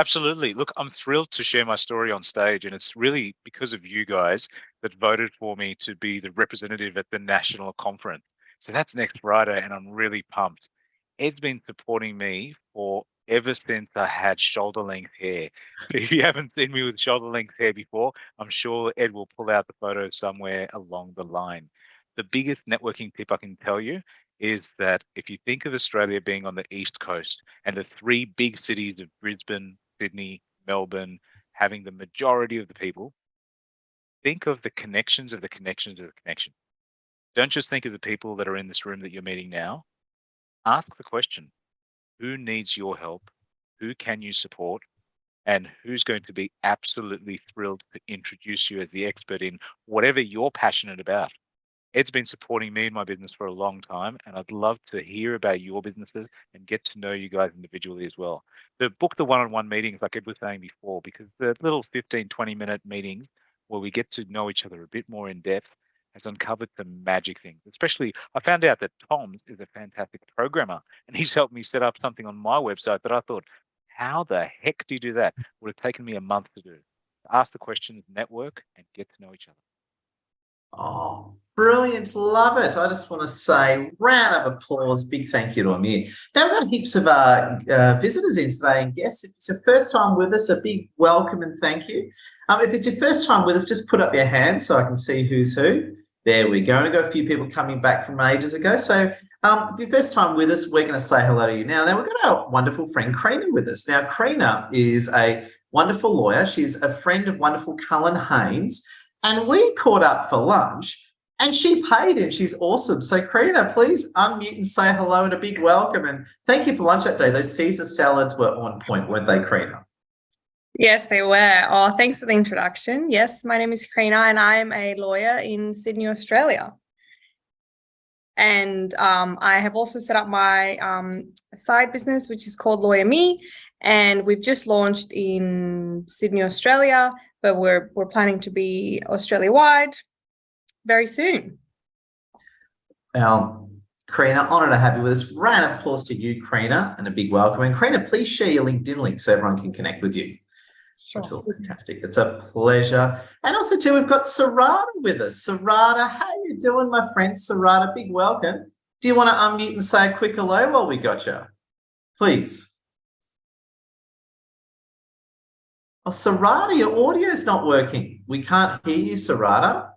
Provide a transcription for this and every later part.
Absolutely. Look, I'm thrilled to share my story on stage, and it's really because of you guys that voted for me to be the representative at the national conference. So that's next Friday, and I'm really pumped. Ed's been supporting me for ever since I had shoulder length hair. So if you haven't seen me with shoulder length hair before, I'm sure Ed will pull out the photo somewhere along the line. The biggest networking tip I can tell you is that if you think of Australia being on the East Coast and the three big cities of Brisbane, Sydney, Melbourne, having the majority of the people, think of the connections of the connections of the connection. Don't just think of the people that are in this room that you're meeting now. Ask the question, who needs your help? Who can you support? And who's going to be absolutely thrilled to introduce you as the expert in whatever you're passionate about? Ed's been supporting me in my business for a long time, and I'd love to hear about your businesses and get to know you guys individually as well. So book the one-on-one meetings like Ed was saying before, because the little 15, 20-minute meetings where we get to know each other a bit more in depth has uncovered some magic things. Especially, I found out that Tom's is a fantastic programmer, and he's helped me set up something on my website that I thought, how the heck do you do that? Would have taken me a month to do. Ask the questions, network, and get to know each other. Oh, brilliant. Love it. I just want to say, round of applause, big thank you to Amir. Now, we've got heaps of visitors in today and guests. If it's your first time with us, a big welcome and thank you. If it's your first time with us, just put up your hand so I can see who's who. There we go. I've got a few people coming back from ages ago. So if your first time with us, we're going to say hello to you now. Now, we've got our wonderful friend Karina with us. Now, Karina is a wonderful lawyer. She's a friend of wonderful Cullen Haynes. And we caught up for lunch and she paid and she's awesome. So Karina, please unmute and say hello and a big welcome. And thank you for lunch that day. Those Caesar salads were on point, weren't they, Karina? Yes, they were. Oh, thanks for the introduction. Yes, my name is Karina and I'm a lawyer in Sydney, Australia. And I have also set up my side business, which is called Lawyer Me. And we've just launched in Sydney, Australia, but we're planning to be Australia-wide very soon. Karina, honoured to have you with us. Round of applause to you, Karina, and a big welcome. And Karina, please share your LinkedIn link so everyone can connect with you. Sure. Fantastic. It's a pleasure. And also, too, we've got Sarada with us. Sarada, how you doing, my friend? Sarada, big welcome. Do you want to unmute and say a quick hello while we got you? Please. Oh, Sarada, your audio's not working. We can't hear you, Sarada.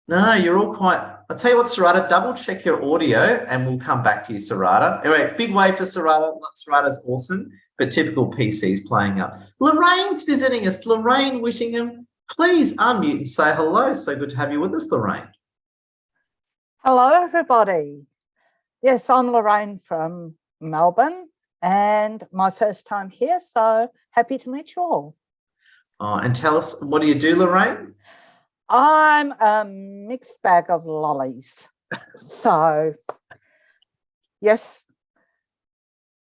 No, you're all quite... I'll tell you what, Sarada, double check your audio and we'll come back to you, Sarada. Anyway, big wave for Sarada. Sarada's awesome, but typical PC's playing up. Lorraine's visiting us. Lorraine Whittingham, please unmute and say hello. So good to have you with us, Lorraine. Hello, everybody. Yes, I'm Lorraine from Melbourne and my first time here, so happy to meet you all. Oh, and tell us, what do you do, Lorraine? I'm a mixed bag of lollies. So, yes,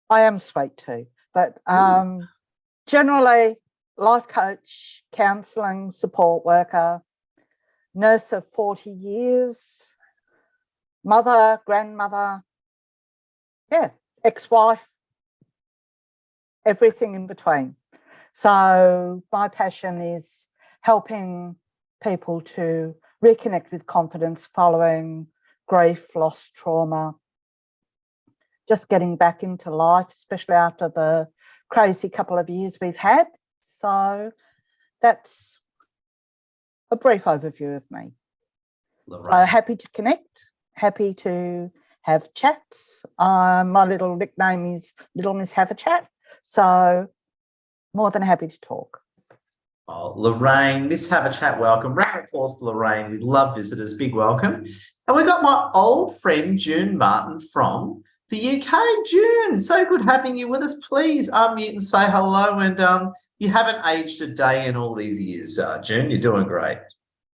I am sweet too, but generally life coach, counselling, support worker, nurse of 40 years, mother, grandmother, yeah, ex-wife, everything in between. So my passion is helping people to reconnect with confidence following grief, loss, trauma, just getting back into life, especially after the crazy couple of years we've had. So that's a brief overview of me. So happy to connect, happy to have chats. My little nickname is Little Miss Have a Chat. So more than happy to talk. Oh, Lorraine, Miss Have a Chat, welcome. Round of applause to Lorraine. We love visitors. Big welcome. And we've got my old friend, June Martin from the UK. June, so good having you with us. Please unmute and say hello. And you haven't aged a day in all these years, June. You're doing great.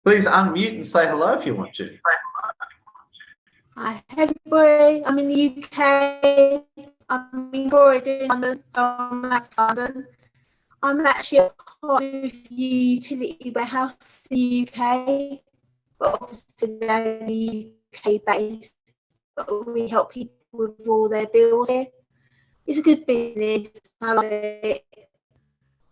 Please unmute and say hello if you want to. Hi, everybody. I'm in the UK. I'm in Croydon, London, from London. I'm actually a part of the utility warehouse in the UK, but obviously they're only UK based. But we help people with all their bills here. it's a good business. I like it.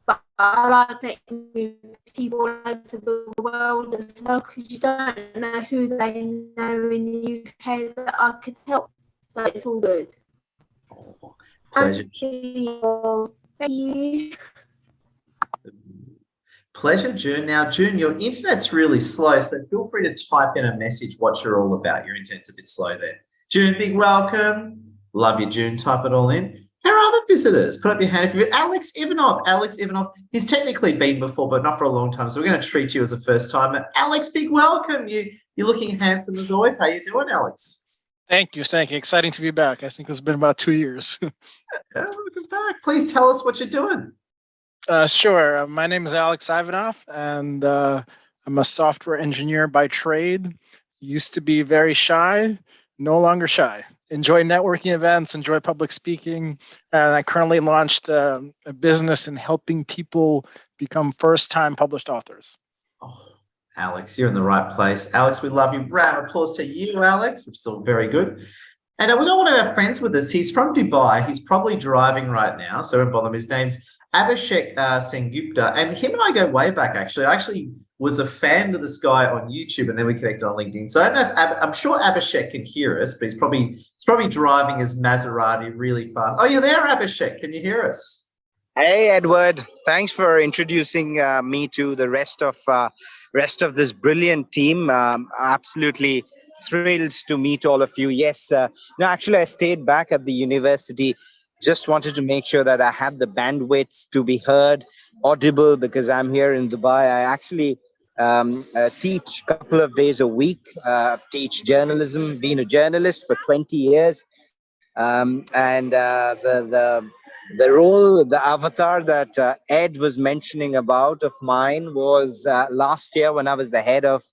But I like connecting with people all over the world as well, because you don't know who they know in the UK that I could help. So it's all good. Oh, pleasure. Thank you. Pleasure, June. Now, June, your internet's really slow, so feel free to type in a message what you're all about. Your internet's a bit slow there. June, big welcome. Love you, June. Type it all in. There are other visitors. Put up your hand if you Alex Ivanov. Alex Ivanov. He's technically been before, but not for a long time. So we're going to treat you as a first timer. Alex, big welcome. You're looking handsome as always. How you doing, Alex? Thank you. Exciting to be back. I think it's been about 2 years. Welcome back. Please tell us what you're doing. Sure. My name is Alex Ivanov, and I'm a software engineer by trade. Used to be very shy, no longer shy. Enjoy networking events, enjoy public speaking, and I currently launched a business in helping people become first-time published authors. Oh, Alex, you're in the right place. Alex, we love you. Round of applause to you, Alex, which is all very good. And we've got one of our friends with us. He's from Dubai. He's probably driving right now, so don't bother him. His name's Abhishek Sengupta, and him and I go way back, actually. I actually was a fan of this guy on YouTube, and then we connected on LinkedIn. So I don't know if I'm sure Abhishek can hear us, but he's probably driving his Maserati really fast. Oh, you're there, Abhishek. Can you hear us? Hey, Edward. Thanks for introducing me to the rest of this brilliant team. Absolutely thrilled to meet all of you. Yes, no, actually, I stayed back at the university. Just wanted to make sure that I had the bandwidth to be heard, audible, because I'm here in Dubai. I actually teach a couple of days a week, teach journalism, been a journalist for 20 years. And the role, the avatar that Ed was mentioning about of mine was last year when I was the head of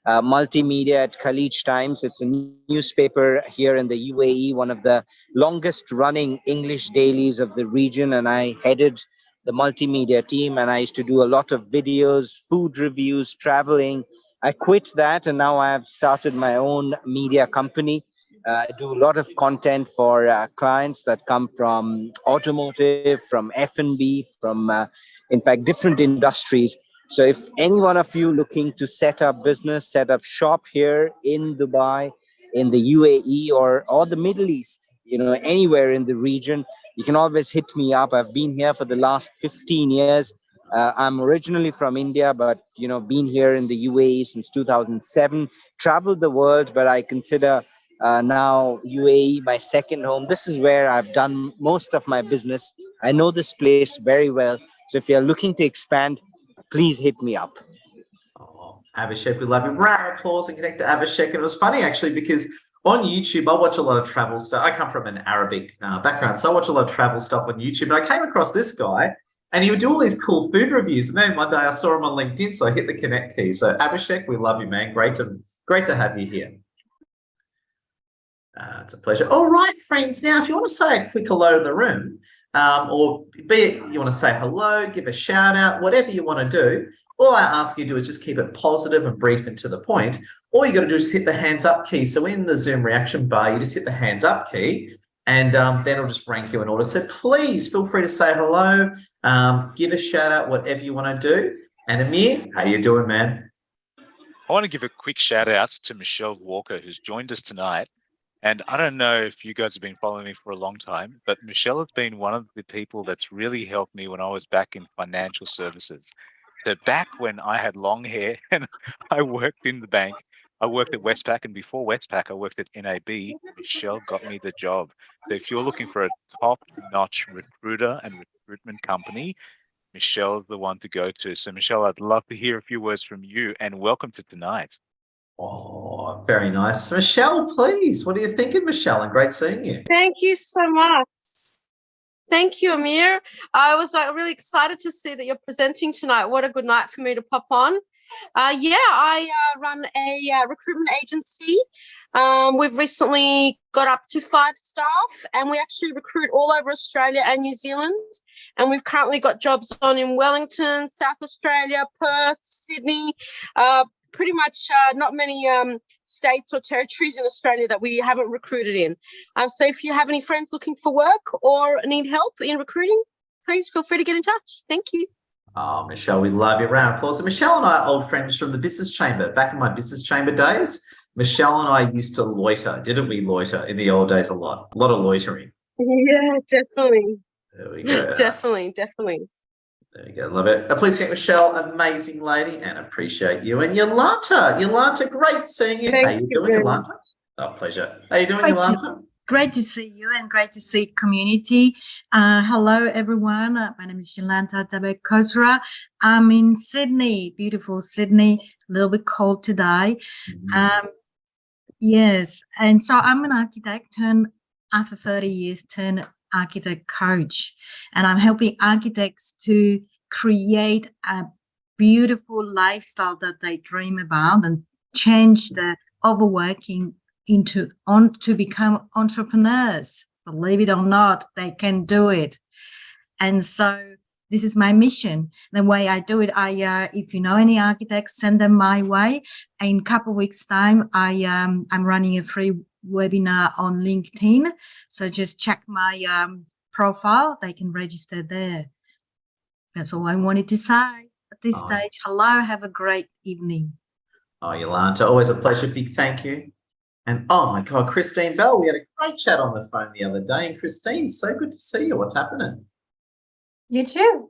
multimedia at Khalij Times. It's a newspaper here in the UAE, one of the longest running English dailies of the region. And I headed the multimedia team, and I used to do a lot of videos, food reviews, traveling. I quit that, and now I have started my own media company. I do a lot of content for clients that come from automotive, from F&B, from, in fact, different industries. So if any one of you looking to set up business, set up shop here in Dubai, in the UAE or the Middle East, anywhere in the region, you can always hit me up. I've been here for the last 15 years. I'm originally from India, but, been here in the UAE since 2007, traveled the world, but I consider now UAE my second home. This is where I've done most of my business. I know this place very well. So if you're looking to expand, please hit me up. Oh, Abhishek, we love you. Round of applause and connect to Abhishek. And it was funny, actually, because on YouTube, I watch a lot of travel stuff. I come from an Arabic background, so I watch a lot of travel stuff on YouTube. And I came across this guy, and he would do all these cool food reviews. And then one day I saw him on LinkedIn, so I hit the connect key. So Abhishek, we love you, man. Great to have you here. It's a pleasure. All right, friends. Now, if you want to say a quick hello to the room, or be it you want to say hello, give a shout out, whatever you want to do, all I ask you to do is just keep it positive and brief and to the point. All you got to do is just hit the hands up key. So in the Zoom reaction bar, you just hit the hands up key, and then it'll just rank you in order. So please feel free to say hello, give a shout out, whatever you want to do. And Amir, how you doing, man? I want to give a quick shout out to Michelle Walker, who's joined us tonight. And I don't know if you guys have been following me for a long time, but Michelle has been one of the people that's really helped me when I was back in financial services. So back when I had long hair and I worked in the bank, I worked at Westpac, and before Westpac, I worked at NAB. Michelle got me the job. So if you're looking for a top-notch recruiter and recruitment company, Michelle's the one to go to. So Michelle, I'd love to hear a few words from you, and welcome to tonight. Oh, very nice. Michelle, please. What are you thinking, Michelle? And great seeing you. Thank you so much. Thank you, Amir. I was really excited to see that you're presenting tonight. What a good night for me to pop on. I run a recruitment agency. We've recently got up to 5 staff, and we actually recruit all over Australia and New Zealand. And we've currently got jobs on in Wellington, South Australia, Perth, Sydney, pretty much not many states or territories in Australia that we haven't recruited in. So if you have any friends looking for work or need help in recruiting, please feel free to get in touch. Thank you. Oh, Michelle, we love you. Round of applause. And Michelle and I are old friends from the business chamber. Back in my business chamber days, Michelle and I used to loiter, didn't we? Loiter in the old days a lot of loitering. Yeah, definitely. There we go. Definitely. There you go. Love it. Please get Michelle, amazing lady, and appreciate you. And Yolanta, great seeing you. How Thank you you doing, very Yolanta? Oh, pleasure. How you doing, Great to- Yolanta? Great to see you and great to see community. Hello, everyone. My name is Yolanta Tabek-Kozra. I'm in Sydney, beautiful Sydney, a little bit cold today. Yes, and so I'm an architect, after 30 years, turned architect coach. And I'm helping architects to create a beautiful lifestyle that they dream about and change the overworking to become entrepreneurs. Believe it or not, they can do it. And so this is my mission. The way I do it, if you know any architects, send them my way. In a couple of weeks' time, I'm running a free webinar on LinkedIn. So just check my profile. They can register there. That's all I wanted to say at this stage. Hello, have a great evening. Oh, Yolanta, always a pleasure. Big thank you. And oh my God, Christine Bell, we had a great chat on the phone the other day. And Christine, so good to see you. What's happening? You too.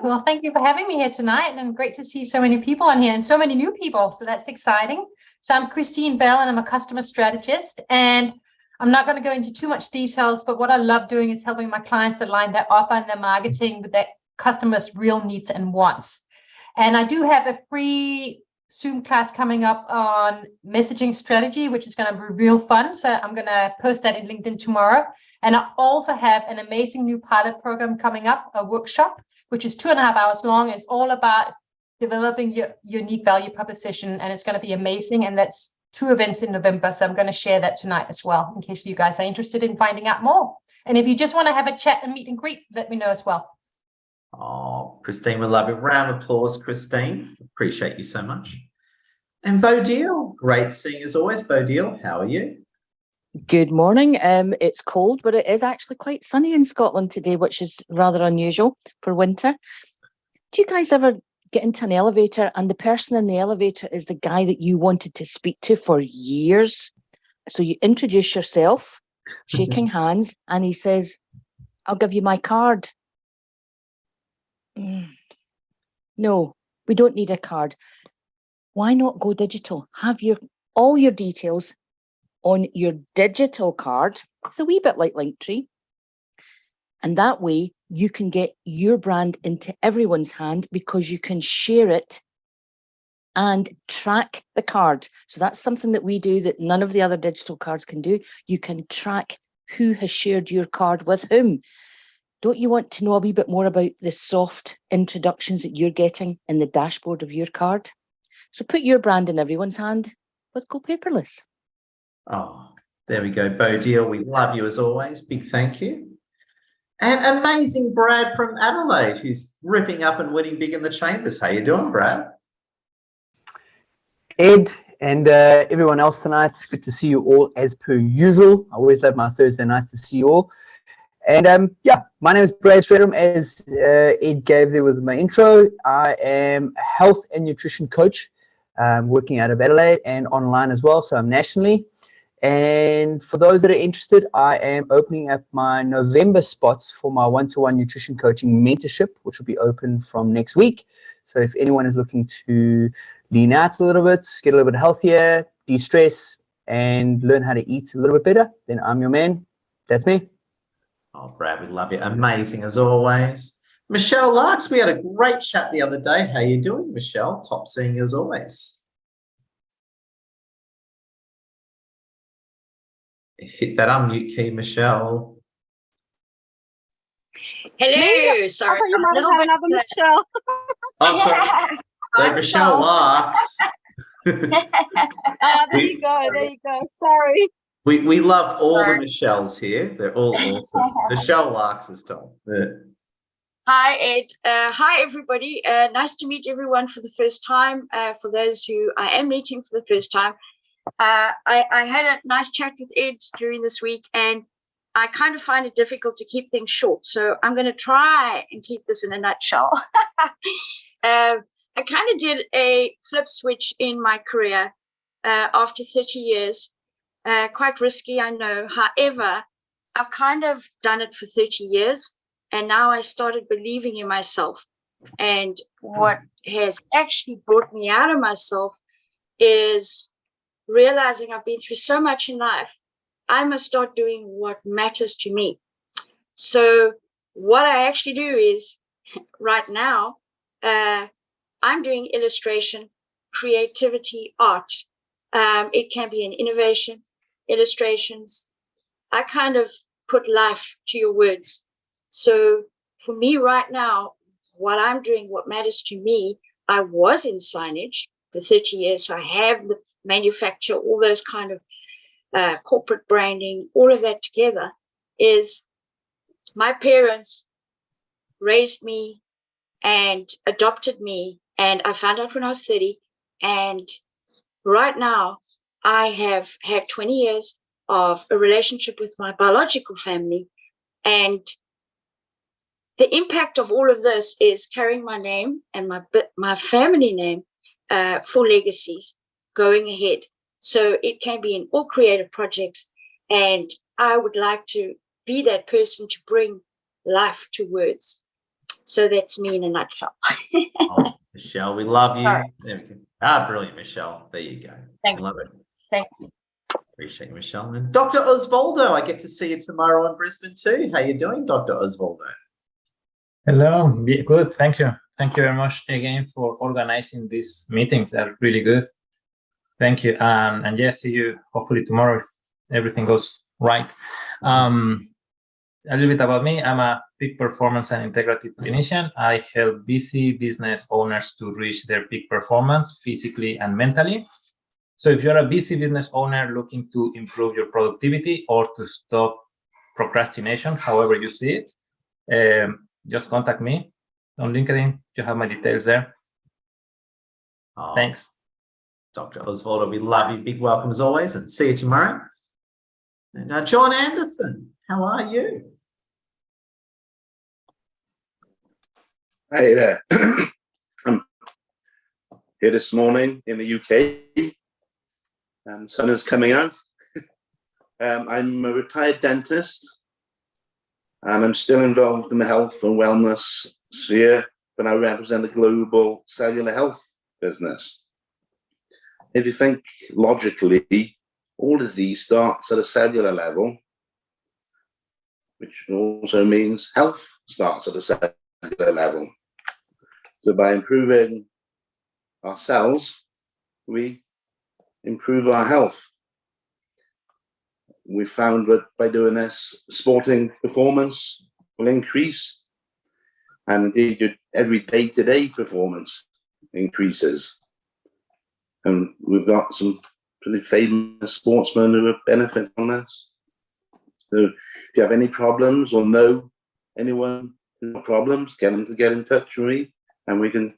Well, thank you for having me here tonight, and great to see so many people on here and so many new people. So that's exciting. So I'm Christine Bell, and I'm a customer strategist. And I'm not going to go into too much details, but what I love doing is helping my clients align their offer and their marketing with their customers' real needs and wants. And I do have a free Zoom class coming up on messaging strategy, which is going to be real fun. So I'm going to post that in LinkedIn tomorrow. And I also have an amazing new pilot program coming up, a workshop, which is 2.5 hours long. It's all about developing your unique value proposition, and it's going to be amazing. And that's 2 events in November. So I'm going to share that tonight as well, in case you guys are interested in finding out more. And if you just want to have a chat and meet and greet, let me know as well. Oh, Christine, we love you. Round of applause, Christine. Appreciate you so much. And Bodil, great seeing as always. Bodil, how are you? Good morning. It's cold, but it is actually quite sunny in Scotland today, which is rather unusual for winter. Do you guys ever get into an elevator and the person in the elevator is the guy that you wanted to speak to for years? So you introduce yourself, shaking hands, and he says, "I'll give you my card." No, we don't need a card. Why not go digital? Have all your details on your digital card. It's a wee bit like Linktree. And that way you can get your brand into everyone's hand, because you can share it and track the card. So that's something that we do that none of the other digital cards can do. You can track who has shared your card with whom. Don't you want to know a wee bit more about the soft introductions that you're getting in the dashboard of your card? So put your brand in everyone's hand with Go Paperless. Oh, there we go, Bodil. We love you as always. Big thank you. And amazing Brad from Adelaide, who's ripping up and winning big in the chambers. How you doing, Brad? Ed and everyone else tonight, it's good to see you all as per usual. I always love my Thursday nights to see you all. And yeah, my name is Brad Stradham, as Ed gave there with my intro. I am a health and nutrition coach, working out of Adelaide and online as well, so I'm nationally. And for those that are interested, I am opening up my November spots for my one-to-one nutrition coaching mentorship, which will be open from next week. So if anyone is looking to lean out a little bit, get a little bit healthier, de-stress, and learn how to eat a little bit better, then I'm your man. That's me. Oh, Brad, we love you. Amazing as always. Michelle Larks, we had a great chat the other day. How you doing, Michelle? Top seeing you as always. Hit that unmute key, Michelle. Hello, sorry. I thought you might have another Michelle. Oh, sorry. So Michelle Larks. There you go. Sorry. We love all Sorry. the Michelles here. They're all awesome. Michelle Larks this time. Yeah. Hi, Ed. Hi, everybody. Nice to meet everyone for the first time. For those who I am meeting for the first time, I had a nice chat with Ed during this week, and I kind of find it difficult to keep things short. So I'm going to try and keep this in a nutshell. I kind of did a flip switch in my career after 30 years. Quite risky, I know. However, I've kind of done it for 30 years. And now I started believing in myself. And what has actually brought me out of myself is realizing I've been through so much in life. I must start doing what matters to me. So what I actually do is right now, I'm doing illustration, creativity, art. It can be an innovation, illustrations. I kind of put life to your words. So for me right now, what I'm doing, what matters to me, I was in signage for 30 years. So I have the manufacture, all those kind of corporate branding, all of that together is my parents raised me and adopted me. And I found out when I was 30. And right now I have had 20 years of a relationship with my biological family. And the impact of all of this is carrying my name and my family name for legacies going ahead. So it can be in all creative projects. And I would like to be that person to bring life to words. So that's me in a nutshell. Oh, Michelle, we love you. Sorry. There we go. Brilliant, Michelle. There you go. Thank Love it. Thank you. Appreciate you, Michelle. And Dr. Osvaldo, I get to see you tomorrow in Brisbane too. How you doing, Dr. Osvaldo? Hello, good, thank you. Thank you very much again for organizing these meetings. They're really good. Thank you. And yes, see you hopefully tomorrow if everything goes right. A little bit about me. I'm a peak performance and integrative clinician. I help busy business owners to reach their peak performance physically and mentally. So if you're a busy business owner looking to improve your productivity or to stop procrastination, however you see it, just contact me on LinkedIn. You have my details there. Oh, Thanks. Dr. Osvaldo, we love you. Big welcome as always, and see you tomorrow. And John Anderson, how are you? Hey there. I'm here this morning in the UK, and the sun is coming out. I'm a retired dentist, and I'm still involved in the health and wellness sphere, but I represent a global cellular health business. If you think logically, all disease starts at a cellular level, which also means health starts at a cellular level. So by improving our cells, we improve our health. We found that by doing this, sporting performance will increase, and indeed your every day-to-day performance increases. And we've got some pretty famous sportsmen who have benefited from this. So if you have any problems or know anyone who has problems, get them to get in touch with me, and we can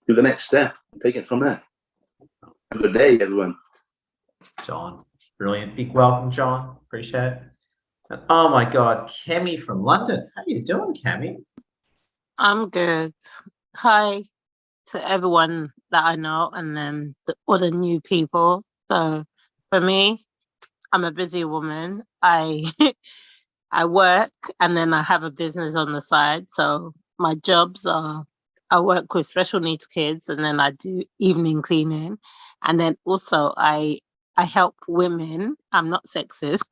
do the next step and take it from there. Have a good day, everyone. John, brilliant. Big welcome, John. Appreciate it. And oh my God, Kemi from London. How you doing, Kemi? I'm good. Hi to everyone that I know and then all the new people. So for me, I'm a busy woman. I work and then I have a business on the side. So my jobs are I work with special needs kids and then I do evening cleaning. And then also I help women. I'm not sexist.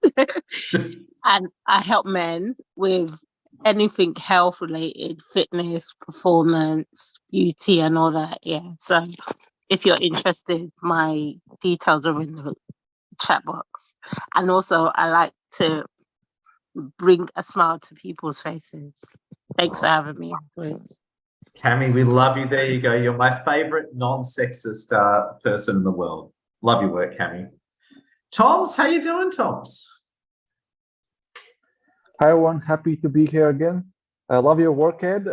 And I help men with anything health related, fitness, performance, beauty and all that. Yeah. So if you're interested, my details are in the chat box. And also I like to bring a smile to people's faces. Thanks for having me. Kami, we love you. There you go. You're my favorite non-sexist person in the world. Love your work, Kami. Toms, how you doing, Toms? Hi everyone, happy to be here again. I love your work, Ed.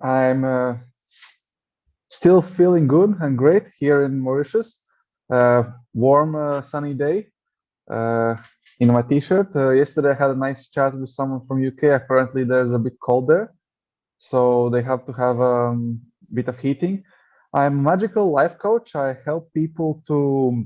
I'm still feeling good and great here in Mauritius. Warm, sunny day in my t-shirt. Yesterday I had a nice chat with someone from UK. Apparently there's a bit cold there, so they have to have a bit of heating. I'm a magical life coach. I help people to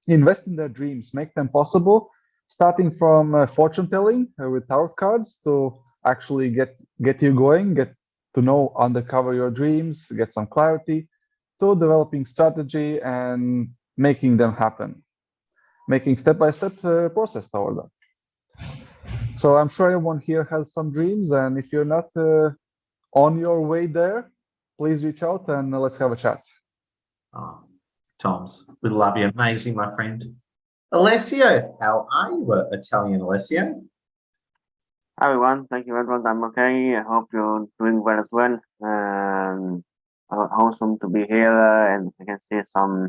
invest in their dreams, make them possible, starting from fortune telling with tarot cards to actually get you going, get to know, uncover your dreams, get some clarity, to developing strategy and making them happen, making step-by-step process toward that. So I'm sure everyone here has some dreams, and if you're not on your way there, please reach out and let's have a chat. Oh, Toms, we love you. Amazing, my friend. Alessio, how are you, Italian Alessio? Hi everyone, thank you very much. I'm okay. I hope you're doing well as well. Awesome to be here, and I can see some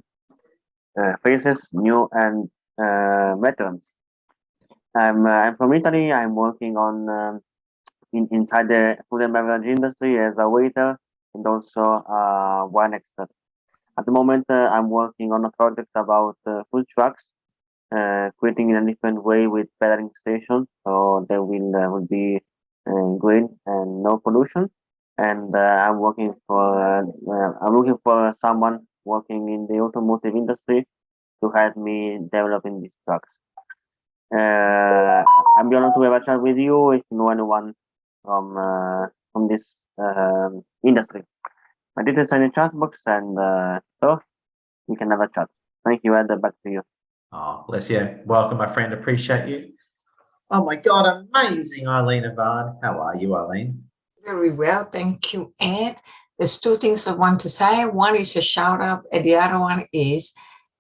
faces, new and veterans. I'm from Italy. I'm working on inside the food and beverage industry as a waiter and also wine expert. At the moment, I'm working on a project about food trucks, creating in a different way with pedaling stations, so there will be green and no pollution. And I'm looking for someone working in the automotive industry to help me developing these trucks. I'm honored to have a chat with you if you know anyone from this industry. My details are in the chat box, and so we can have a chat. Thank you, Ed. Back to you. Oh, Alessio, welcome, my friend. Appreciate you. Oh my God, amazing, Eileen Avad. How are you, Eileen? Very well, thank you, Ed. There's two things I want to say. One is a shout out, and the other one is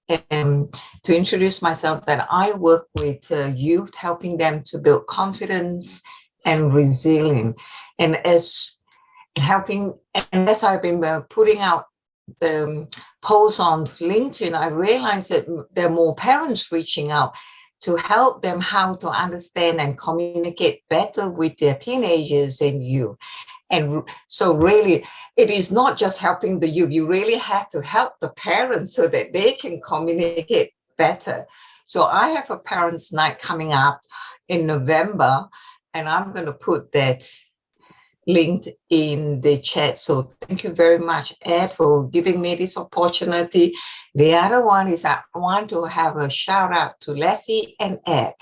to introduce myself, that I work with youth, helping them to build confidence and resilience. And as I've been putting out the posts on LinkedIn, I realized that there are more parents reaching out to help them how to understand and communicate better with their teenagers and youth. And so really, it is not just helping the youth, you really have to help the parents so that they can communicate better. So I have a parents' night coming up in November, and I'm going to put that linked in the chat. So thank you very much, Ed, for giving me this opportunity. The other one is I want to have a shout out to Leslie and Ed.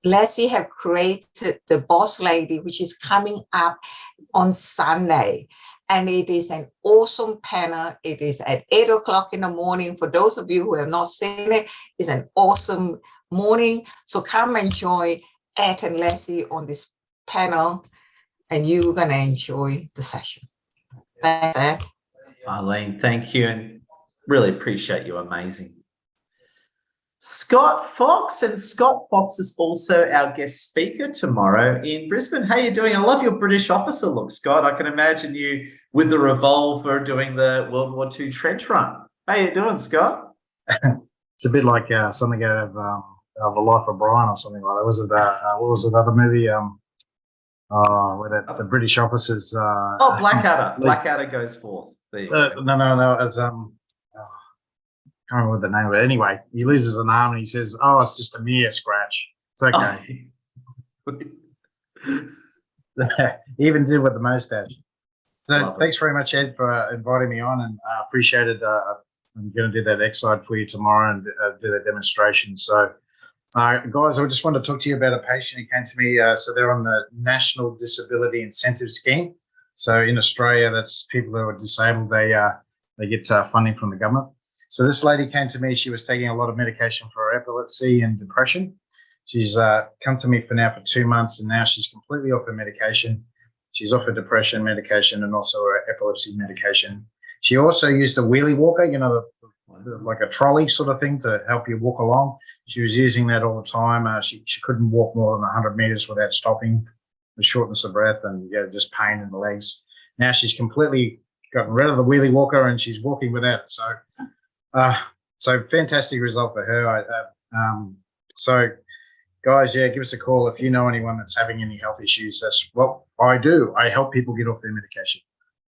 Leslie have created the Boss Lady, which is coming up on Sunday. And it is an awesome panel. It is at 8 o'clock in the morning. For those of you who have not seen it, it's an awesome morning. So come and join Ed and Leslie on this panel, and you're going to enjoy the session. Thanks, Ed. Eileen, thank you, and really appreciate you. Amazing. Scott Fox, and Scott Fox is also our guest speaker tomorrow in Brisbane. How are you doing? I love your British officer look, Scott. I can imagine you with the revolver doing the World War II trench run. How you doing, Scott? It's a bit like something out of The Life of Brian or something like that. Was it what was the other movie? Where the British officers. Blackadder. Blackadder goes forth. No. As I can't remember the name of it. Anyway, he loses an arm and he says, "Oh, it's just a mere scratch. It's okay." He even did with the mustache. So thanks very much, Ed, for inviting me on, and I appreciate it. I'm going to do that X-Side for you tomorrow and do that demonstration. So, guys, I just want to talk to you about a patient who came to me. So they're on the National Disability Incentive Scheme. So in Australia, that's people who are disabled. They get funding from the government. So this lady came to me. She was taking a lot of medication for her epilepsy and depression. She's come to me for 2 months, and now she's completely off her medication. She's off her depression medication and also her epilepsy medication. She also used a wheelie walker, like a trolley sort of thing to help you walk along. She was using that all the time. She couldn't walk more than 100 meters without stopping, the shortness of breath and just pain in the legs. Now she's completely gotten rid of the wheelie walker and she's walking without it. So fantastic result for her. So guys, yeah, give us a call if you know anyone that's having any health issues. That's what I do. I help people get off their medication.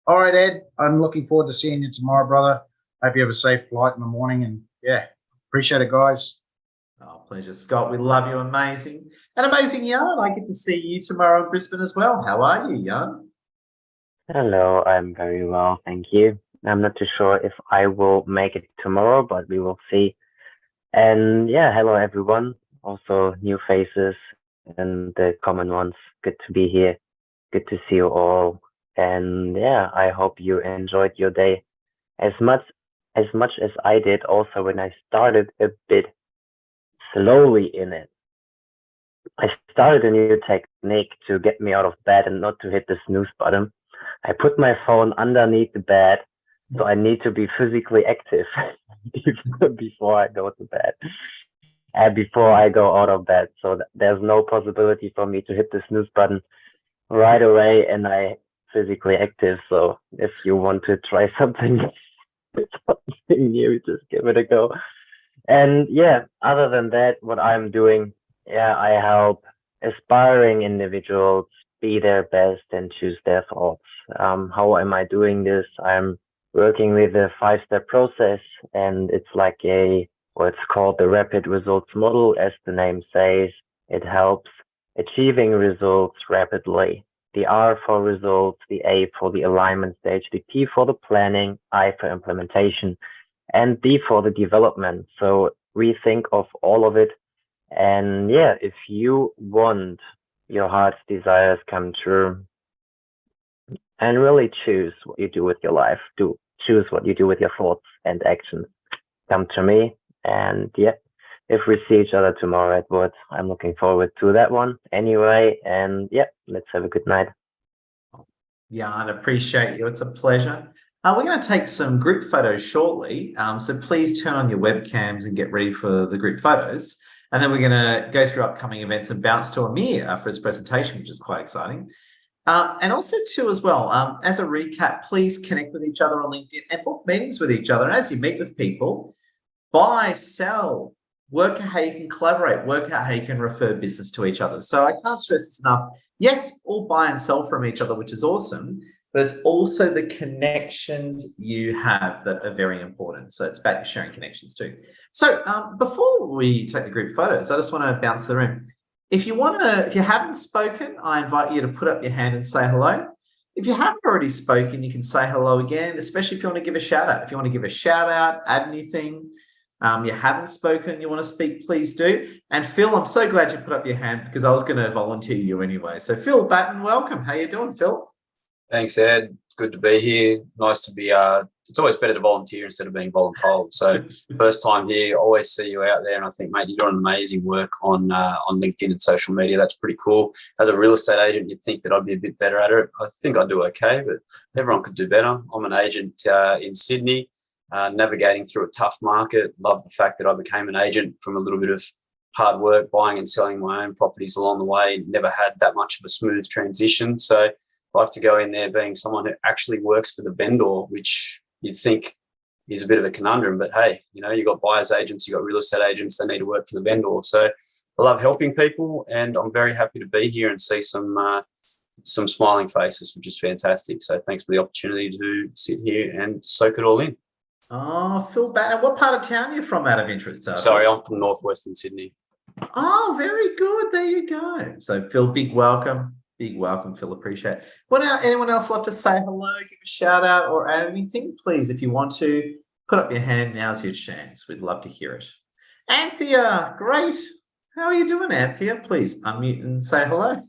All right, Ed, I'm looking forward to seeing you tomorrow, brother. Hope you have a safe flight in the morning. And yeah, appreciate it, guys. Oh, pleasure, Scott. We love you. Amazing. And amazing, Jan. I get to see you tomorrow in Brisbane as well. How are you, Jan? Hello, I'm very well, thank you. I'm not too sure if I will make it tomorrow, but we will see. And yeah, hello everyone. Also new faces and the common ones. Good to be here. Good to see you all. And yeah, I hope you enjoyed your day as much as I did also when I started a bit slowly in it. I started a new technique to get me out of bed and not to hit the snooze button. I put my phone underneath the bed, so I need to be physically active before I go to bed and before I go out of bed. So there's no possibility for me to hit the snooze button right away and I physically active. So if you want to try something new, just give it a go. And yeah, other than that, what I'm doing, yeah, I help aspiring individuals be their best and choose their thoughts. How am I doing this? I'm working with a 5-step process, and it's like what's called the rapid results model. As the name says, it helps achieving results rapidly. The R for results, the A for the alignment stage, the P for the planning, I for implementation, and D for the development. So we think of all of it. And yeah, if you want your heart's desires come true and really choose what you do with your life, choose what you do with your thoughts and actions, come to me. And yeah, if we see each other tomorrow, Edward, I'm looking forward to that one anyway. And yeah, let's have a good night. Yeah, I'd appreciate you. It's a pleasure. We're going to take some group photos shortly. So please turn on your webcams and get ready for the group photos. And then we're going to go through upcoming events and bounce to Amir for his presentation, which is quite exciting. And also too, as well, as a recap, please connect with each other on LinkedIn and book meetings with each other. And as you meet with people, buy, sell, work out how you can collaborate, work out how you can refer business to each other. So I can't stress this enough. Yes, all buy and sell from each other, which is awesome, but it's also the connections you have that are very important. So it's about sharing connections too. So before we take the group photos, I just want to bounce the room. If you haven't spoken, I invite you to put up your hand and say hello. If you haven't already spoken, you can say hello again, especially if you want to give a shout out. If you want to give a shout out, add anything, you haven't spoken, you want to speak, please do. And Phil, I'm so glad you put up your hand because I was going to volunteer you anyway. So Phil Batten, welcome. How you doing, Phil? Thanks, Ed. Good to be here. Nice to be. It's always better to volunteer instead of being voluntold. So first time here, always see you out there, and I think, mate, you're doing amazing work on LinkedIn and social media. That's pretty cool. As a real estate agent, you'd think that I'd be a bit better at it. I think I do okay, but everyone could do better. I'm an agent in Sydney, navigating through a tough market. Love the fact that I became an agent from a little bit of hard work, buying and selling my own properties along the way. Never had that much of a smooth transition. So I like to go in there being someone who actually works for the vendor, which you'd think is a bit of a conundrum. But hey, you've got buyers agents, you've got real estate agents, they need to work for the vendor. So I love helping people, and I'm very happy to be here and see some smiling faces, which is fantastic. So thanks for the opportunity to sit here and soak it all in. Oh, Phil Batten. What part of town are you from, out of interest? Sorry, I'm from northwestern Sydney. Oh, very good. There you go. So Phil, big welcome. Big welcome, Phil. Appreciate it. Anyone else love to say hello, give a shout out, or add anything? Please, if you want to, put up your hand. Now's your chance. We'd love to hear it. Anthea, great. How are you doing, Anthea? Please unmute and say hello.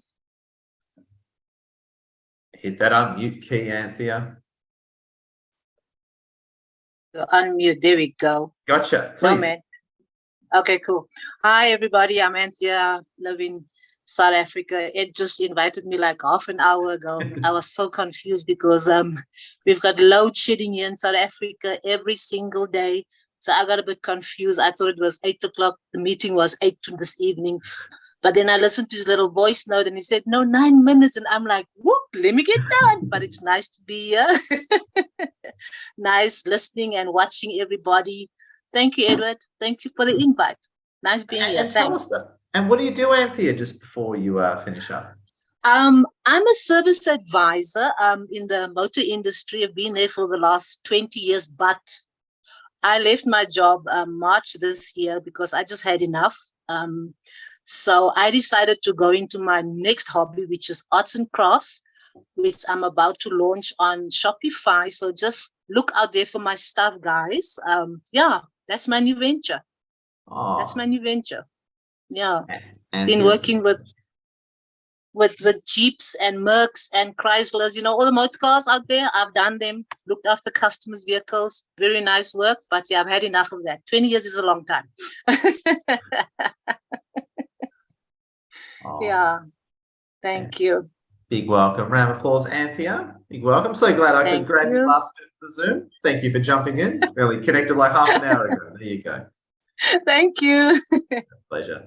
Hit that unmute key, Anthea. Unmute. There we go. Gotcha. No, Please. man. Okay, cool. Hi, everybody. I'm Anthea, live in South Africa. It just invited me like half an hour ago. I was so confused because we've got load shedding here in South Africa every single day. So I got a bit confused. I thought it was 8 o'clock. The meeting was 8 this evening. But then I listened to his little voice note and he said, no, 9 minutes. And I'm like, whoop, let me get done. But it's nice to be here. Nice listening and watching everybody. Thank you, Edward. Thank you for the invite. Nice being here. And tell Thanks. us, And what do you do, Anthea, just before you finish up? I'm a service advisor in the motor industry. I've been there for the last 20 years, but I left my job March this year because I just had enough. So I decided to go into my next hobby, which is arts and crafts, which I'm about to launch on Shopify. So just look out there for my stuff, guys. Yeah, that's my new venture. Oh, That's my new venture. Yeah, and been working with Jeeps and Mercs and Chryslers, all the motor cars out there. I've done them, looked after customers' vehicles. Very nice work, but yeah, I've had enough of that. 20 years is a long time. oh, Yeah, thank you. big welcome. Round of applause, Anthea. Big welcome. So glad I could Thank grab you you. last minute for the Zoom. Thank you for jumping in. Really connected like half an hour ago. There you go. Thank you. Pleasure.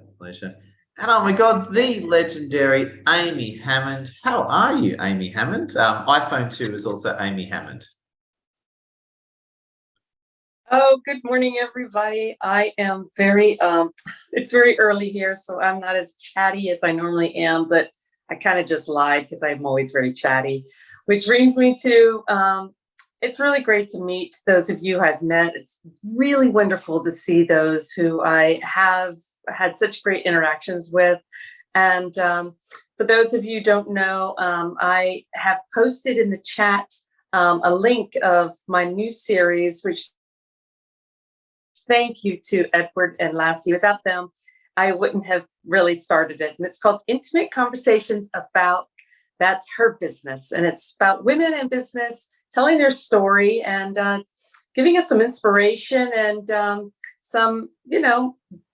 And oh my God, the legendary Amy Hammond. How are you, Amy Hammond? iPhone 2 is also Amy Hammond. Oh, good morning, everybody. I am very, it's very early here, so I'm not as chatty as I normally am, but I kind of just lied because I'm always very chatty, which brings me to, it's really great to meet those of you I've met. It's really wonderful to see those who I have had such great interactions with. And for those of you who don't know, I have posted in the chat a link of my new series, which thank you to Edward and Lassie. Without them, I wouldn't have really started it. And it's called Intimate Conversations About That's Her Business. And it's about women in business telling their story and giving us some inspiration and some,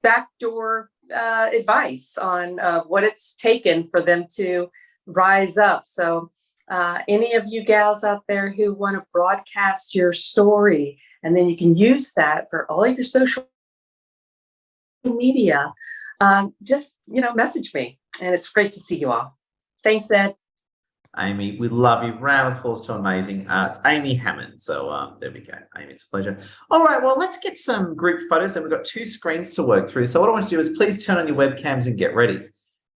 backdoor advice on what it's taken for them to rise up. So any of you gals out there who want to broadcast your story, and then you can use that for all of your social media, just, message me. And it's great to see you all. Thanks, Ed. Amy, we love you. Round of applause to amazing. It's Amy Hammond. So there we go. Amy, it's a pleasure. All right, well, let's get some group photos, and we've got 2 screens to work through. So what I want you to do is please turn on your webcams and get ready.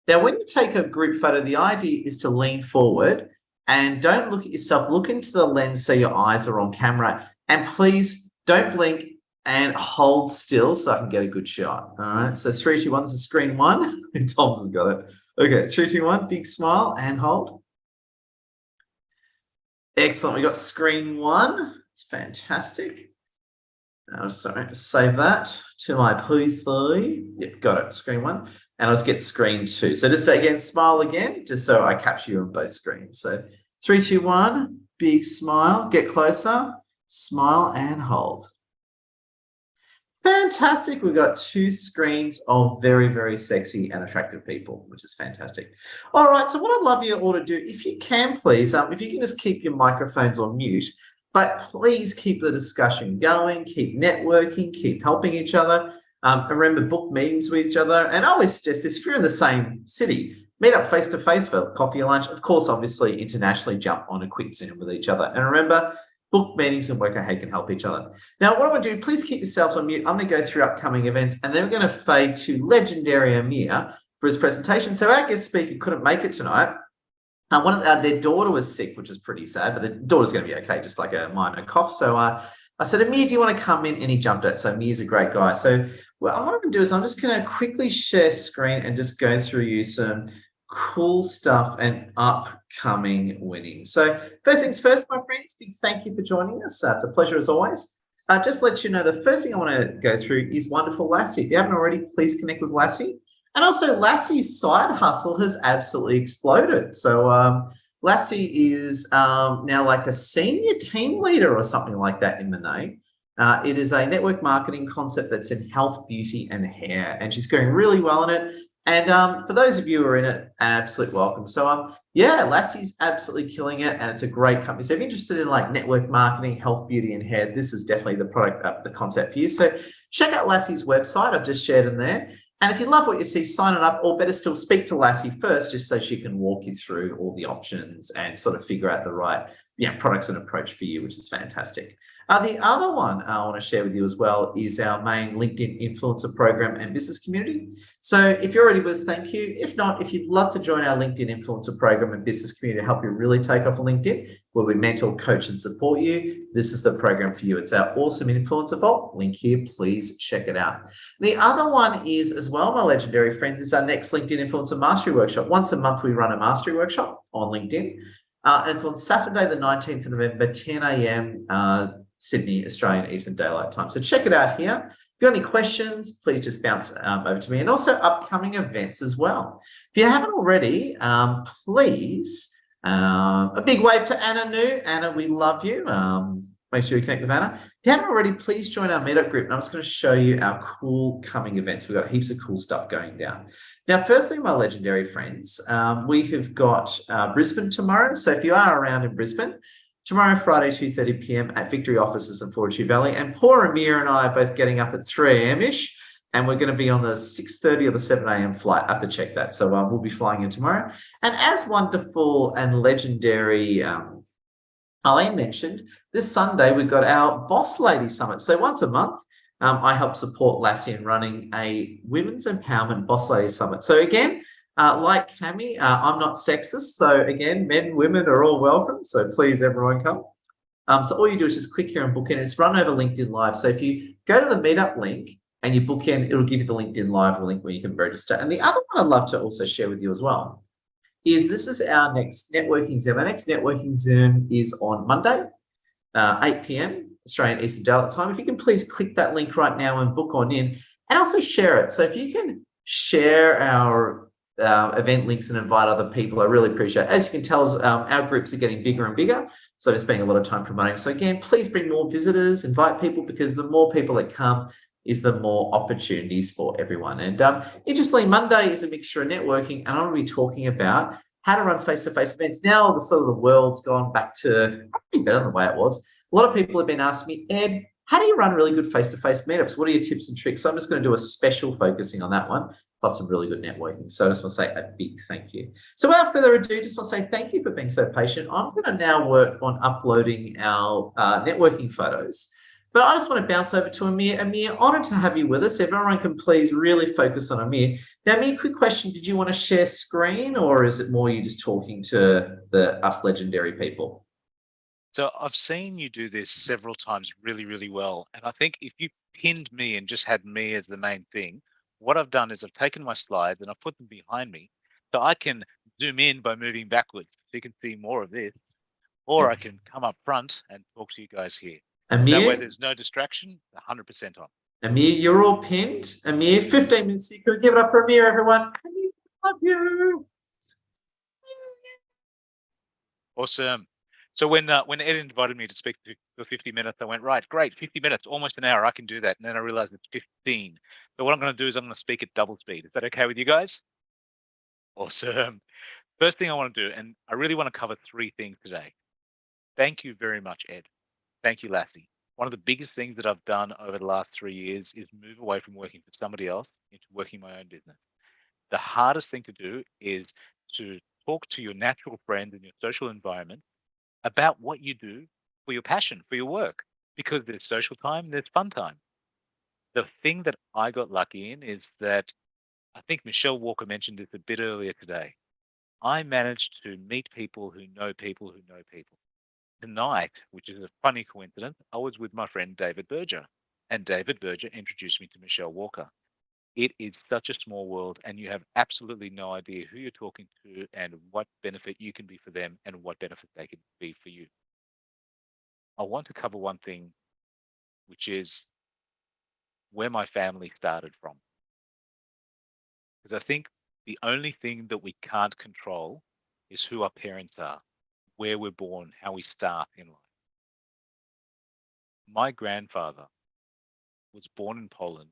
Now, when you take a group photo, the idea is to lean forward and don't look at yourself. Look into the lens so your eyes are on camera. And please don't blink and hold still so I can get a good shot. All right, so 3, 2, 1. This is screen 1. Tom's has got it. Okay, 3, 2, 1. Big smile and hold. Excellent. We got screen 1. It's fantastic. Now, sorry, just save that to my P3. Yep, got it. Screen 1. And I'll just get screen 2. So just again, smile again, just so I capture you on both screens. So 3, 2, 1. Big smile. Get closer. Smile and hold. Fantastic. We've got 2 screens of very, very sexy and attractive people, which is fantastic. All right. So what I'd love you all to do, if you can, please, if you can just keep your microphones on mute, but please keep the discussion going, keep networking, keep helping each other. And remember, book meetings with each other. And I always suggest this, if you're in the same city, meet up face-to-face for coffee or lunch. Of course, obviously, internationally, jump on a quick Zoom with each other. And remember, book meetings and work out how you can help each other. Now, what I'm going to do, please keep yourselves on mute. I'm going to go through upcoming events, and then we're going to fade to legendary Amir for his presentation. So our guest speaker couldn't make it tonight. Their daughter was sick, which is pretty sad, but the daughter's going to be okay, just like a minor cough. So I said, Amir, do you want to come in? And he jumped at it. So Amir's a great guy. So what I'm going to do is I'm just going to quickly share screen and just go through you some cool stuff and upcoming winnings. So first things first, my friends, big thank you for joining us. It's a pleasure as always. Just to let you know, the first thing I want to go through is wonderful Lassie. If you haven't already, please connect with Lassie. And also Lassie's side hustle has absolutely exploded. So Lassie is now like a senior team leader or something like that in Monet. It is a network marketing concept that's in health, beauty, and hair. And she's going really well in it. And for those of you who are in it, an absolute welcome. So yeah, Lassie's absolutely killing it, and it's a great company. So if you're interested in like network marketing, health, beauty, and hair, this is definitely the product, the concept for you. So check out Lassie's website. I've just shared in there. And if you love what you see, sign it up, or better still, speak to Lassie first, just so she can walk you through all the options and sort of figure out the right products and approach for you, which is fantastic. The other one I want to share with you as well is our main LinkedIn influencer program and business community. So if you're already with us, thank you. If not, if you'd love to join our LinkedIn influencer program and business community to help you really take off on LinkedIn, where we mentor, coach, and support you, this is the program for you. It's our awesome influencer vault. Link here, please check it out. The other one is as well, my legendary friends, is our next LinkedIn influencer mastery workshop. Once a month, we run a mastery workshop on LinkedIn. And it's on Saturday, the 19th of November, 10 a.m. Sydney, Australian Eastern Daylight Time. So check it out here. If you have any questions, please just bounce over to me, and also upcoming events as well. If you haven't already, please, a big wave to Anna New. Anna, we love you. Make sure you connect with Anna. If you haven't already, please join our meetup group. And I'm just going to show you our cool coming events. We've got heaps of cool stuff going down. Now, firstly, my legendary friends, we have got Brisbane tomorrow. So if you are around in Brisbane, tomorrow, Friday, 2:30 p.m. at Victory Offices in Fortitude Valley. And poor Amir and I are both getting up at 3 a.m.-ish, and we're going to be on the 6:30 or the 7 a.m. flight. I have to check that. So we'll be flying in tomorrow. And as wonderful and legendary Arlene mentioned, this Sunday we've got our Boss Lady Summit. So once a month, I help support Lassie in running a Women's Empowerment Boss Lady Summit. So again, like Cami, I'm not sexist. So again, men, women are all welcome. So please, everyone come. So all you do is just click here and book in. It's run over LinkedIn Live. So if you go to the meetup link and you book in, it'll give you the LinkedIn Live link where you can register. And the other one I'd love to also share with you as well is this is our next networking Zoom. Our next networking Zoom is on Monday, 8 p.m. Australian Eastern Daylight Time. If you can please click that link right now and book on in, and also share it. So if you can share our event links and invite other people, I really appreciate it. As you can tell, our groups are getting bigger and bigger, so we're spending a lot of time promoting. So again, please bring more visitors, invite people, because the more people that come is the more opportunities for everyone. And interestingly, Monday is a mixture of networking, and I'm going to be talking about how to run face-to-face events. Now the sort of the world's gone back to probably better than the way it was. A lot of people have been asking me, Ed, how do you run really good face-to-face meetups? What are your tips and tricks? So I'm just going to do a special focusing on that one, plus some really good networking. So I just want to say a big thank you. So without further ado, just want to say thank you for being so patient. I'm going to now work on uploading our networking photos. But I just want to bounce over to Amir. Amir, honoured to have you with us. If everyone can please really focus on Amir. Now, Amir, quick question. Did you want to share screen, or is it more you just talking to us legendary people? So I've seen you do this several times really, really well. And I think if you pinned me and just had me as the main thing, what I've done is I've taken my slides and I've put them behind me so I can zoom in by moving backwards so you can see more of this, or I can come up front and talk to you guys here. Amir, that way there's no distraction, 100% on. Amir, you're all pinned. Amir, 15 minutes. You can give it up for Amir, everyone. Amir, love you. Awesome. So when Ed invited me to speak for 50 minutes, I went, right, great, 50 minutes, almost an hour, I can do that. And then I realized it's 15. So what I'm going to do is I'm going to speak at double speed. Is that okay with you guys? Awesome. First thing I want to do, and I really want to cover 3 things today. Thank you very much, Ed. Thank you, Lassie. One of the biggest things that I've done over the last 3 years is move away from working for somebody else into working my own business. The hardest thing to do is to talk to your natural friends in your social environment about what you do for your passion, for your work, because there's social time, there's fun time. The thing that I got lucky in is that I think Michelle Walker mentioned this a bit earlier today. I managed to meet people who know people who know people. Tonight, which is a funny coincidence, I was with my friend David Berger, and David Berger introduced me to Michelle Walker. It is such a small world, and you have absolutely no idea who you're talking to and what benefit you can be for them and what benefit they can be for you. I want to cover one thing, which is where my family started from. Because I think the only thing that we can't control is who our parents are, where we're born, how we start in life. My grandfather was born in Poland,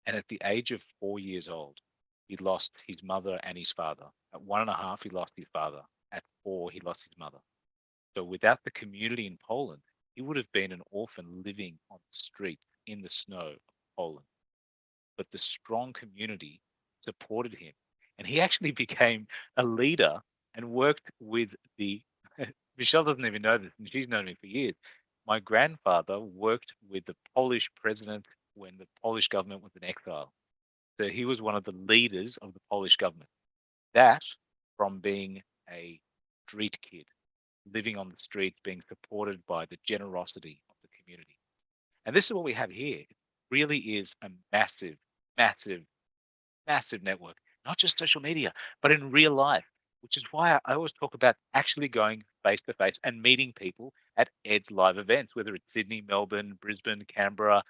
and at the age of 4 years old, he lost his mother and his father. At 1.5, he lost his father. At 4, he lost his mother. So without the community in Poland, he would have been an orphan living on the street in the snow of Poland. But the strong community supported him, and he actually became a leader and worked with the Michelle doesn't even know this, and she's known me for years. My grandfather worked with the Polish president when the Polish government was in exile. So he was one of the leaders of the Polish government. That from being a street kid, living on the streets, being supported by the generosity of the community. And this is what we have here. It really is a massive, massive, massive network, not just social media, but in real life, which is why I always talk about actually going face to face and meeting people at Ed's live events, whether it's Sydney, Melbourne, Brisbane, Canberra,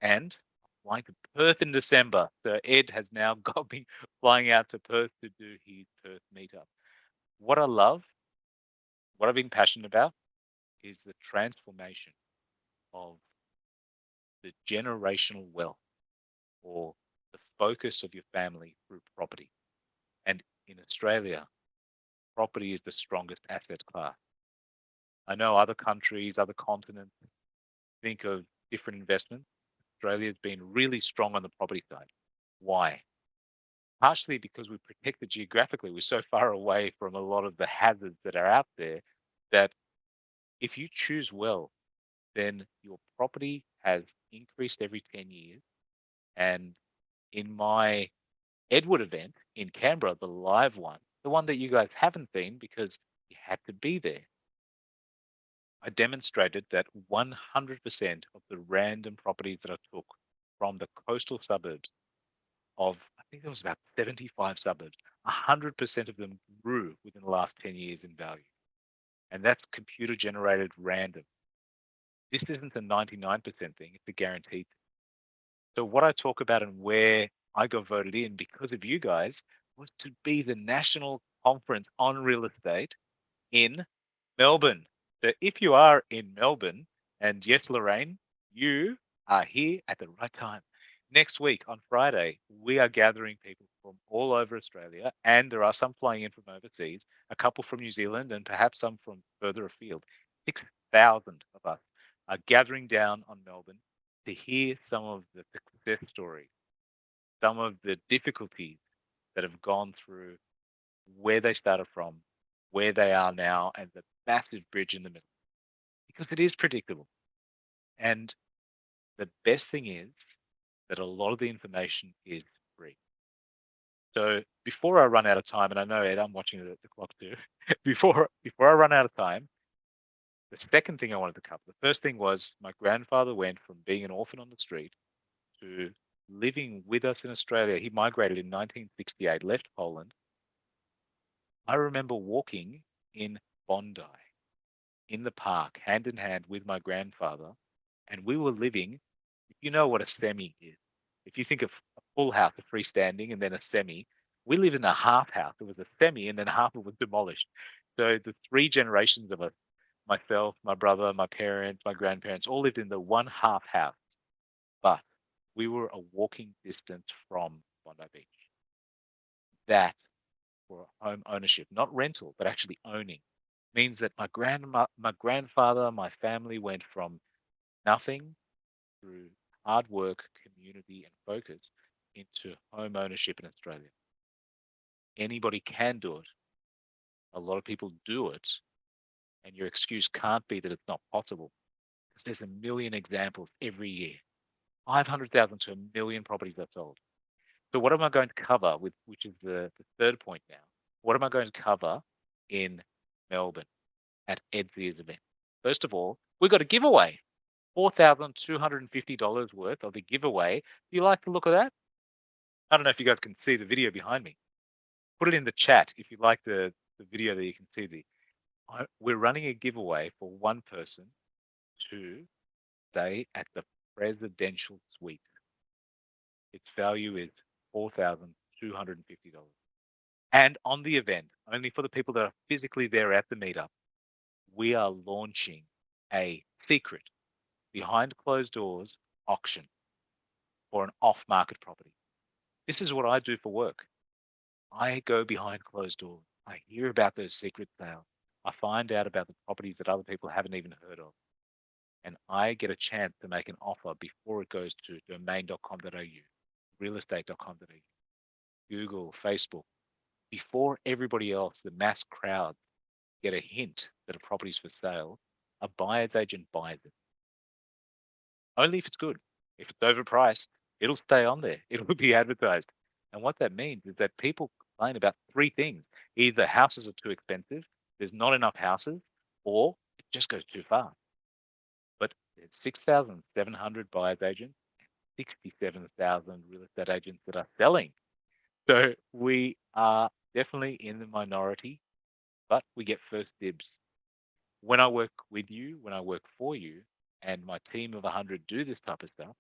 and flying to Perth in December. So Ed has now got me flying out to Perth to do his Perth meetup. What I love, what I've been passionate about, is the transformation of the generational wealth or the focus of your family through property. And in Australia, property is the strongest asset class. I know other countries, other continents think of different investments. Australia's been really strong on the property side. Why? Partially because we protect it geographically. We're so far away from a lot of the hazards that are out there that if you choose well, then your property has increased every 10 years. And in my Edward event in Canberra, the live one, the one that you guys haven't seen because you had to be there, I demonstrated that 100% of the random properties that I took from the coastal suburbs of, I think there was about 75 suburbs, 100% of them grew within the last 10 years in value. And that's computer generated random. This isn't a 99% thing, it's a guaranteed thing. So what I talk about and where I got voted in because of you guys was to be the national conference on real estate in Melbourne. So if you are in Melbourne, and yes, Lorraine, you are here at the right time. Next week on Friday, we are gathering people from all over Australia, and there are some flying in from overseas, a couple from New Zealand, and perhaps some from further afield. 6,000 of us are gathering down on Melbourne to hear some of the success stories, some of the difficulties that have gone through, where they started from, where they are now, and the massive bridge in the middle. Because it is predictable. And the best thing is that a lot of the information is free. So before I run out of time, and I know Ed, I'm watching the clock too. before I run out of time, the second thing I wanted to cover, the first thing was my grandfather went from being an orphan on the street to living with us in Australia. He migrated in 1968, left Poland. I remember walking in Bondi in the park, hand in hand with my grandfather, and we were living, if you know what a semi is, if you think of a full house, a freestanding, and then a semi, we lived in a half house. It was a semi, and then half of it was demolished. So the three generations of us, myself, my brother, my parents, my grandparents, all lived in the one half house, but we were a walking distance from Bondi Beach. That for home ownership, not rental, but actually owning, means that my grandfather, my family went from nothing through hard work, community, and focus into home ownership in Australia. Anybody can do it. A lot of people do it, and your excuse can't be that it's not possible, because there's a million examples every year. 500,000 to 1 million properties are sold. So what am I going to cover, which is the third point now? What am I going to cover in Melbourne at Ed's event? First of all, we've got a giveaway, $4,250 worth of a giveaway. Do you like the look of that? I don't know if you guys can see the video behind me. Put it in the chat if you like the video that you can see. We're running a giveaway for one person to stay at the presidential suite. Its value is $4,250. And on the event, only for the people that are physically there at the meetup, we are launching a secret behind closed doors auction for an off-market property. This is what I do for work. I go behind closed doors. I hear about those secret sales. I find out about the properties that other people haven't even heard of. And I get a chance to make an offer before it goes to domain.com.au, realestate.com.au, Google, Facebook, before everybody else, the mass crowd get a hint that a property's for sale, a buyer's agent buys it. Only if it's good. If it's overpriced, it'll stay on there. It'll be advertised. And what that means is that people complain about three things. Either houses are too expensive, there's not enough houses, or it just goes too far. But there's 6,700 buyer's agents, 67,000 real estate agents that are selling. So we are definitely in the minority, but we get first dibs. When I work with you, when I work for you, and my team of 100 do this type of stuff,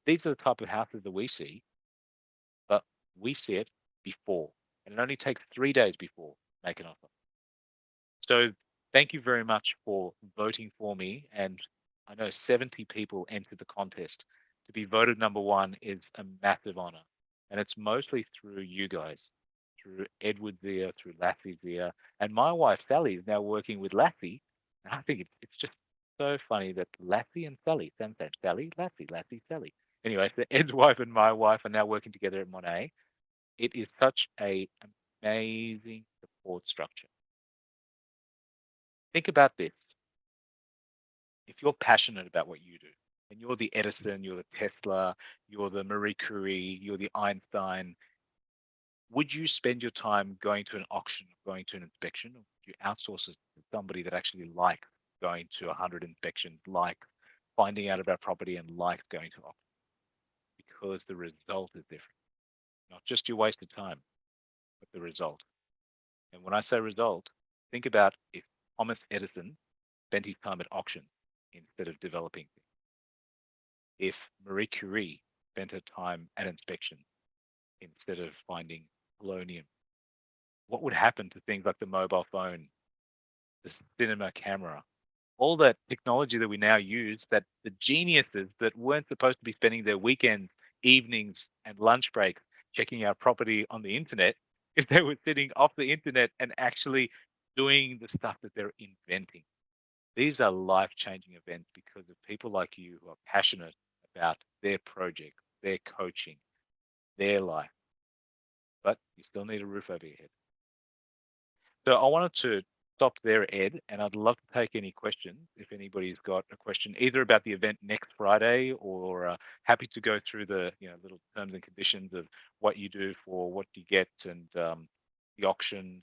these are the type of houses that we see, but we see it before. And it only takes 3 days before make an offer. So thank you very much for voting for me. And I know 70 people entered the contest. To be voted #1 is a massive honor. And it's mostly through you guys, through Edward Zia, through Lassie Zia. And my wife, Sally, is now working with Lassie. And I think it's just so funny that Lassie and Sally, same, Sally, Lassie, Lassie, Sally. Anyway, so Ed's wife and my wife are now working together at Monet. It is such an amazing support structure. Think about this. If you're passionate about what you do, and you're the Edison, you're the Tesla, you're the Marie Curie, you're the Einstein, would you spend your time going to an auction, going to an inspection, or would you outsource it to somebody that actually likes going to 100 inspections, like finding out about property and like going to auction? Because the result is different. Not just your wasted time, but the result. And when I say result, think about if Thomas Edison spent his time at auction instead of developing things. If Marie Curie spent her time at inspection instead of finding polonium, what would happen to things like the mobile phone, the cinema camera, all that technology that we now use, that the geniuses that weren't supposed to be spending their weekends, evenings, and lunch breaks checking out property on the internet, if they were sitting off the internet and actually doing the stuff that they're inventing. These are life-changing events because of people like you who are passionate about their project, their coaching, their life. But you still need a roof over your head. So I wanted to stop there, Ed, and I'd love to take any questions if anybody's got a question, either about the event next Friday, or happy to go through the little terms and conditions of what you do for what you get, and the auction.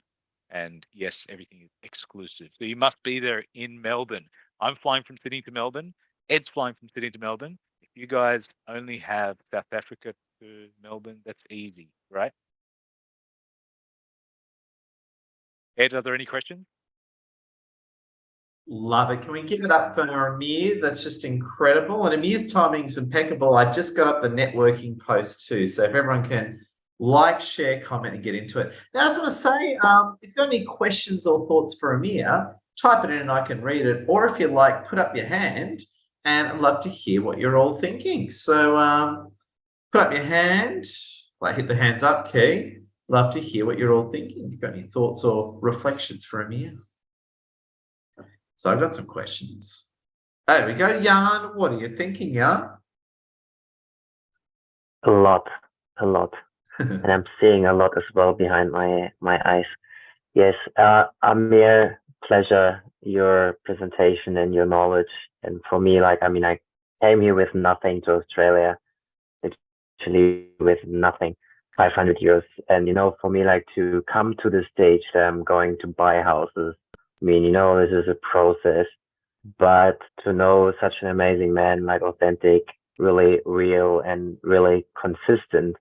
And yes, everything is exclusive. So you must be there in Melbourne. I'm flying from Sydney to Melbourne. Ed's flying from Sydney to Melbourne. If you guys only have South Africa to Melbourne, that's easy, right? Ed, are there any questions? Love it. Can we give it up for Amir? That's just incredible. And Amir's timing's impeccable. I just got up the networking post too. So if everyone can like, share, comment, and get into it. Now, I just want to say, if you've got any questions or thoughts for Amir, type it in and I can read it. Or if you like, put up your hand, and I'd love to hear what you're all thinking. So put up your hand, like hit the hands up key. Love to hear what you're all thinking. You've got any thoughts or reflections for Amir? So I've got some questions. There we go. Jan, what are you thinking, Jan? A lot. And I'm seeing a lot as well behind my eyes. Yes, Amir, pleasure, your presentation and your knowledge. And for me, I came here with nothing to Australia, literally with nothing, 500 euros. And, for me, to come to the stage that I'm going to buy houses, this is a process, but to know such an amazing man, authentic, really real, and really consistent,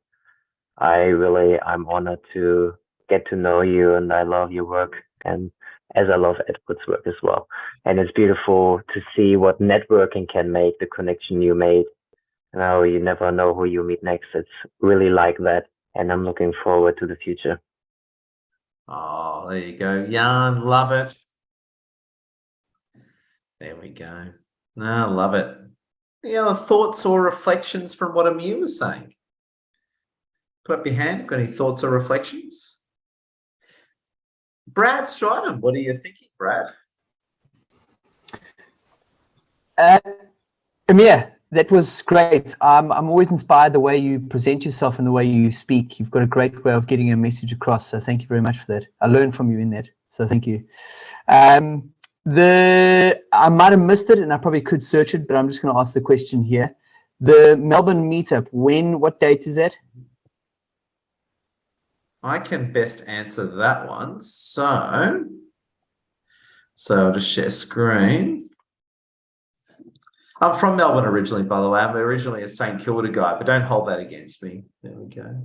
I'm honored to get to know you, and I love your work, and as I love Edward's work as well. And it's beautiful to see what networking can make, the connection you made. You never know who you meet next. It's really like that, and I'm looking forward to the future. Oh, there you go. Jan, love it. There we go. No, love it. Any other thoughts or reflections from what Amir was saying? Put up your hand. Got any thoughts or reflections? Brad Stridham, what are you thinking, Brad? Amir, that was great. I'm always inspired the way you present yourself and the way you speak. You've got a great way of getting a message across. So thank you very much for that. I learned from you in that. So thank you. I might have missed it, and I probably could search it, but I'm just going to ask the question here. The Melbourne meetup, what date is that? I can best answer that one. So I'll just share screen. I'm from Melbourne originally, by the way. I'm originally a St Kilda guy, but don't hold that against me. There we go.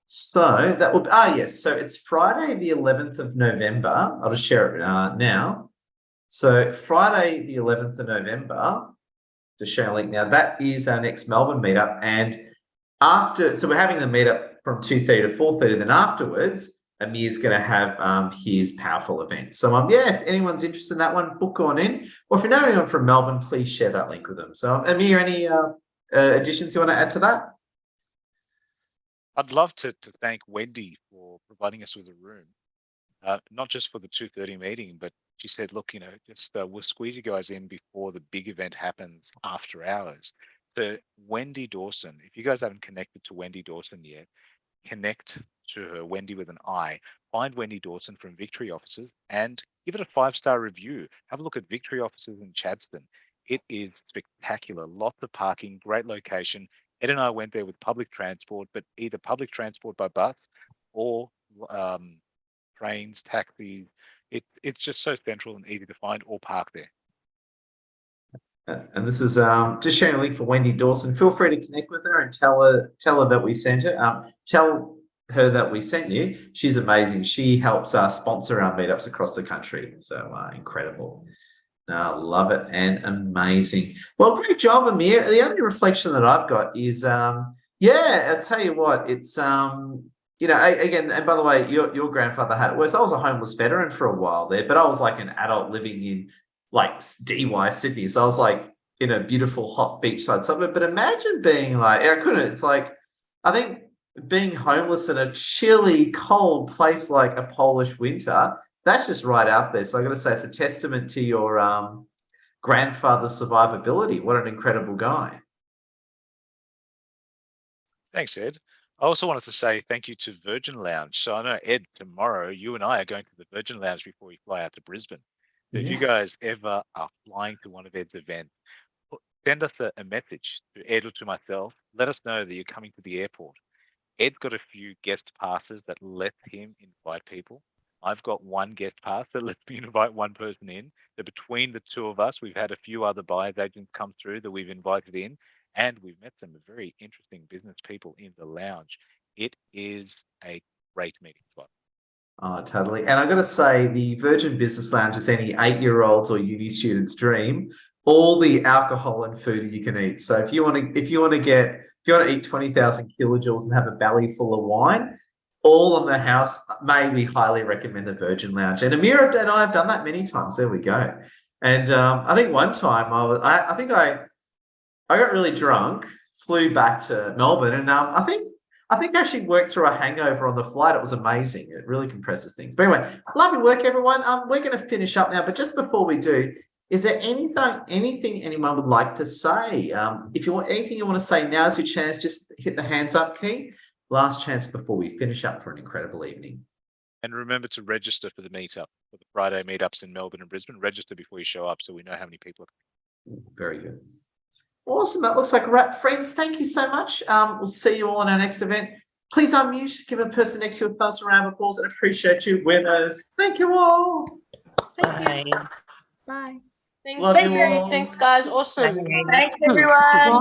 So that will yes. So it's Friday, the 11th of November. I'll just share it now. So Friday, the 11th of November, just share a link now. That is our next Melbourne meetup. And so we're having the meetup from 2:30 to 4:30. Then afterwards, Amir's going to have his powerful event. So if anyone's interested in that one, book on in. Or if you know anyone from Melbourne, please share that link with them. So Amir, any additions you want to add to that? I'd love to thank Wendy for providing us with a room, not just for the 2:30 meeting, but she said, look, just we'll squeeze you guys in before the big event happens after hours. So Wendy Dawson, if you guys haven't connected to Wendy Dawson yet, connect to her, Wendy with an I. Find Wendy Dawson from Victory Offices and give it a 5-star review. Have a look at Victory Offices in Chadstone. It is spectacular. Lots of parking, great location. Ed and I went there with public transport, but either public transport by bus or trains, taxis. It's just so central and easy to find or park there. And this is just sharing a link for Wendy Dawson. Feel free to connect with her and tell her that we sent her. Tell her that we sent you. She's amazing. She helps us sponsor our meetups across the country. So incredible. Love it and amazing. Well, great job, Amir. The only reflection that I've got is, I'll tell you what, it's, again, and by the way, your grandfather had it worse. I was a homeless veteran for a while there, but I was like an adult living in like DY Sydney. So I was like in a beautiful hot beachside suburb. But imagine being like, I couldn't, it's like, I think being homeless in a chilly, cold place like a Polish winter, that's just right out there. So I got to say, it's a testament to your grandfather's survivability. What an incredible guy. Thanks, Ed. I also wanted to say thank you to Virgin Lounge. So I know, Ed, tomorrow you and I are going to the Virgin Lounge before we fly out to Brisbane. So if you guys ever are flying to one of Ed's events, send us a message to Ed or to myself. Let us know that you're coming to the airport. Ed's got a few guest passes that let him invite people. I've got one guest pass that lets me invite one person in. So between the two of us, we've had a few other buyers agents come through that we've invited in, and we've met some very interesting business people in the lounge. It is a great meeting spot. Oh, totally. And I've got to say, the Virgin Business Lounge is any 8-year-old's or uni student's dream. All the alcohol and food you can eat. So if you want to eat 20,000 kilojoules and have a belly full of wine, all on the house, we highly recommend the Virgin Lounge. And Amir and I have done that many times. There we go. And I think one time I got really drunk, flew back to Melbourne, and I think I actually worked through a hangover on the flight. It was amazing. It really compresses things. But anyway, lovely work, everyone. We're going to finish up now. But just before we do, is there anything anyone would like to say? If you want anything you want to say, now's your chance. Just hit the hands up key. Last chance before we finish up for an incredible evening. And remember to register for the meetup, for the Friday meetups in Melbourne and Brisbane. Register before you show up so we know how many people are. Very good. Awesome. That looks like a wrap. Friends, thank you so much. We'll see you all on our next event. Please unmute, give a person next to you a first round of applause, and appreciate you, winners. Thank you all. Bye. Bye. Love you all. Thanks, guys. Awesome. Thanks, everyone. Bye.